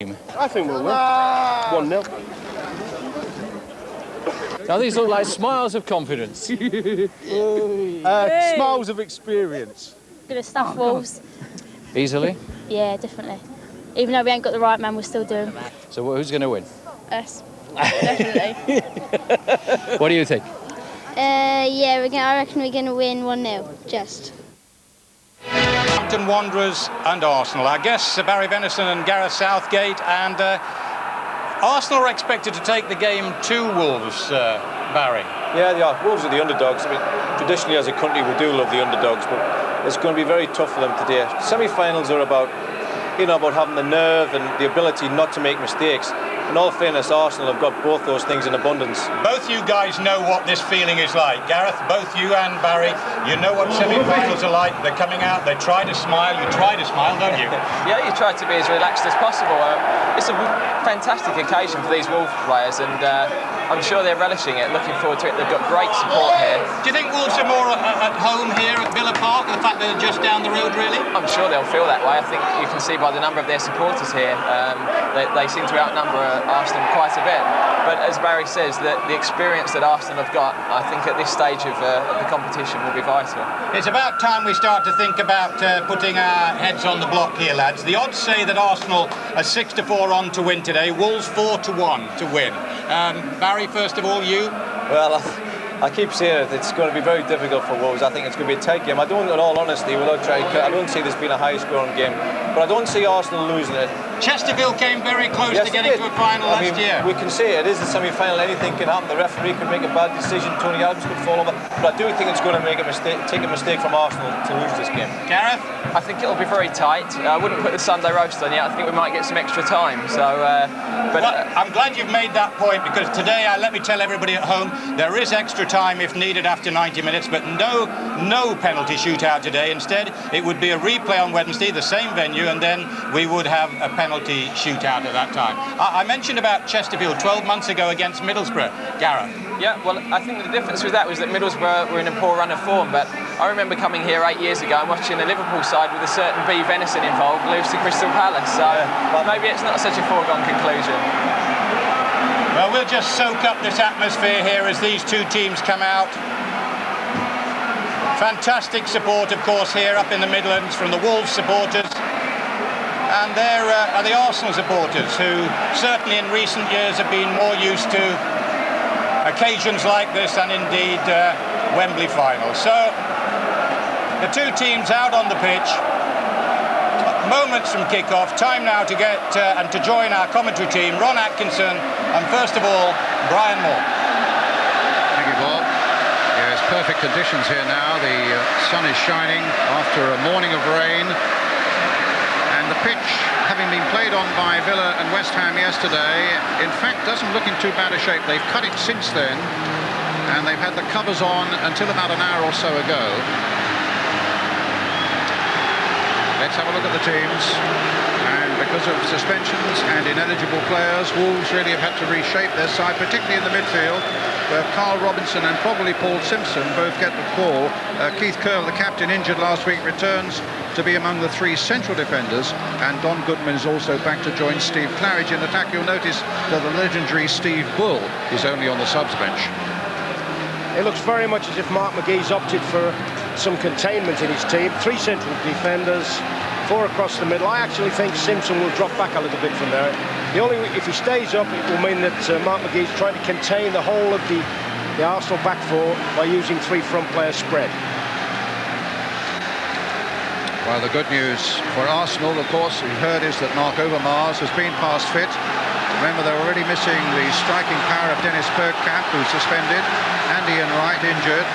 I think we'll win. 1-0. Now these look like smiles of confidence. Smiles of experience. Gonna stuff Wolves. Easily? Yeah, definitely. Even though we ain't got the right man, we're still doing. So who's going to win? Us. Definitely. What do you think? Yeah, I reckon we're gonna win 1-0. Just. Southampton Wanderers and Arsenal. I guess Barry Venison and Gareth Southgate, and Arsenal are expected to take the game to Wolves, Barry. Yeah, they are. Wolves are the underdogs. I mean, traditionally as a country we do love the underdogs, but it's going to be very tough for them today. Semi-finals are about, about having the nerve and the ability not to make mistakes. In all fairness, Arsenal have got both those things in abundance. Both you guys know what this feeling is like. Gareth, both you and Barry, you know what semi-finals are like. They're coming out, they try to smile. You try to smile, don't you? Yeah, you try to be as relaxed as possible. It's a fantastic occasion for these Wolves players, and I'm sure they're relishing it, looking forward to it. They've got great support here. Do you think Wolves are more at home here at Villa Park, the fact that they're just down the road, really? I'm sure they'll feel that way. I think you can see by the number of their supporters here, they seem to outnumber Arsenal quite a bit. But as Barry says, the experience that Arsenal have got, I think at this stage of the competition will be vital. It's about time we start to think about putting our heads on the block here, lads. The odds say that Arsenal are 6-4 on to win today, Wolves 4-1 to win. Barry, first of all, you? Well, I keep saying it, it's going to be very difficult for Wolves. I think it's going to be a tight game. I don't, in all honesty, I don't see this being a high-scoring game, but I don't see Arsenal losing it. Chesterfield came very close to getting to a final last year. We can say it is the semi-final. Anything can happen. The referee can make a bad decision. Tony Adams could fall over. But I do think it's going to take a mistake from Arsenal to lose this game. Gareth? I think it'll be very tight. I wouldn't put the Sunday roast on yet. I think we might get some extra time. So, well, I'm glad you've made that point, because today, let me tell everybody at home, there is extra time if needed after 90 minutes, but no penalty shootout today. Instead, it would be a replay on Wednesday, the same venue, and then we would have a penalty shootout at that time. I mentioned about Chesterfield 12 months ago against Middlesbrough. Gareth? Yeah, well, I think the difference with that was that Middlesbrough were in a poor run of form, but I remember coming here 8 years ago and watching the Liverpool side with a certain B. Venison involved lose to Crystal Palace, so maybe it's not such a foregone conclusion. Well, we'll just soak up this atmosphere here as these two teams come out. Fantastic support, of course, here up in the Midlands from the Wolves supporters. And there are the Arsenal supporters, who certainly in recent years have been more used to occasions like this and indeed Wembley final. So the two teams out on the pitch, moments from kick-off. Time now to get and to join our commentary team, Ron Atkinson, and first of all, Brian Moore. Thank you, Bob. Yes, perfect conditions here now. The sun is shining after a morning of rain. And the pitch, having been played on by Villa and West Ham yesterday, in fact doesn't look in too bad a shape. They've cut it since then, and they've had the covers on until about an hour or so ago. Let's have a look at the teams. And because of suspensions and ineligible players, Wolves really have had to reshape their side, particularly in the midfield, where Carl Robinson and probably Paul Simpson both get the call. Keith Curle, the captain, injured last week, returns to be among the three central defenders, and Don Goodman is also back to join Steve Claridge. In attack, you'll notice that the legendary Steve Bull is only on the subs bench. It looks very much as if Mark McGee's opted for some containment in his team. Three central defenders, four across the middle. I actually think Simpson will drop back a little bit from there. If he stays up, it will mean that Mark McGee's trying to contain the whole of the Arsenal back four by using three front players spread. Well, the good news for Arsenal, of course, we've heard, is that Mark Overmars has been past fit. Remember, they're already missing the striking power of Dennis Bergkamp, who's suspended, Andy and Wright injured,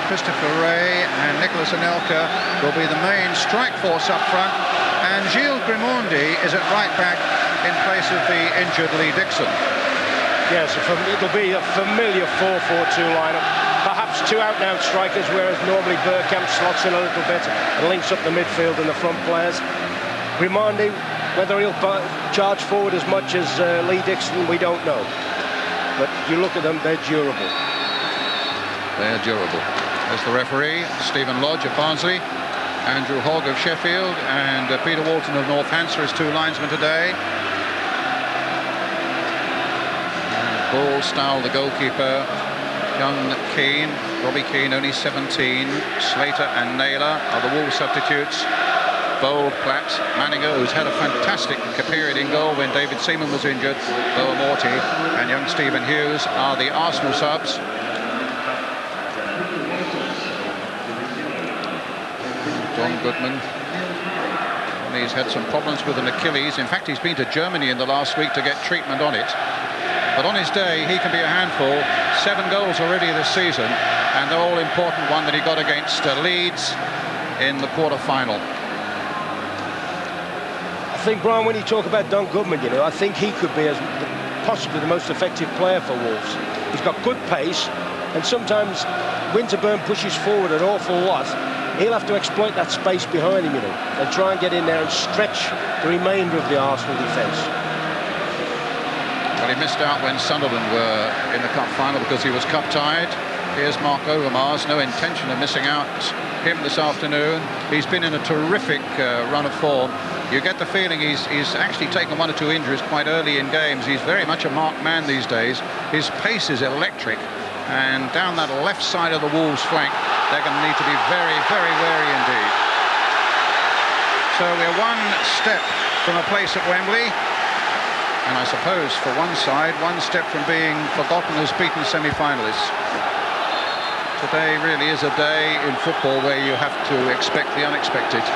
Christopher Ray and Nicholas Anelka will be the main strike force up front, and Gilles Grimondi is at right back in place of the injured Lee Dixon. Yes, it'll be a familiar 4-4-2 lineup. Perhaps two out-and-out strikers, whereas normally Bergkamp slots in a little bit and links up the midfield and the front players. Grimondi, whether he'll charge forward as much as Lee Dixon, we don't know. But you look at them, they're durable. They're durable. There's the referee, Stephen Lodge of Barnsley, Andrew Hogg of Sheffield, and Peter Walton of North Hampshire as two linesmen today. Ball, Stowell, the goalkeeper. Young Keane, Robbie Keane, only 17. Slater and Naylor are the Wolves substitutes. Bold, Platt, Manninger, who's had a fantastic period in goal when David Seaman was injured. Boa Morty and young Stephen Hughes are the Arsenal subs. Don Goodman. He's had some problems with an Achilles. In fact, he's been to Germany in the last week to get treatment on it. But on his day, he can be a handful. 7 goals already this season, and the all-important one that he got against Leeds in the quarter-final. I think, Brian, when you talk about Don Goodman, you know, I think he could be possibly the most effective player for Wolves. He's got good pace, and sometimes Winterburn pushes forward an awful lot. He'll have to exploit that space behind him, you know, and try and get in there and stretch the remainder of the Arsenal defence. Well, he missed out when Sunderland were in the cup final because he was cup tied. Here's Mark Overmars, no intention of missing out him this afternoon. He's been in a terrific run of form. You get the feeling he's actually taken 1 or 2 injuries quite early in games. He's very much a marked man these days. His pace is electric, and down that left side of the Wolves flank, they're going to need to be very, very wary indeed. So we're 1 step from a place at Wembley. And I suppose for one side, 1 step from being forgotten as beaten semi-finalists. Today really is a day in football where you have to expect the unexpected.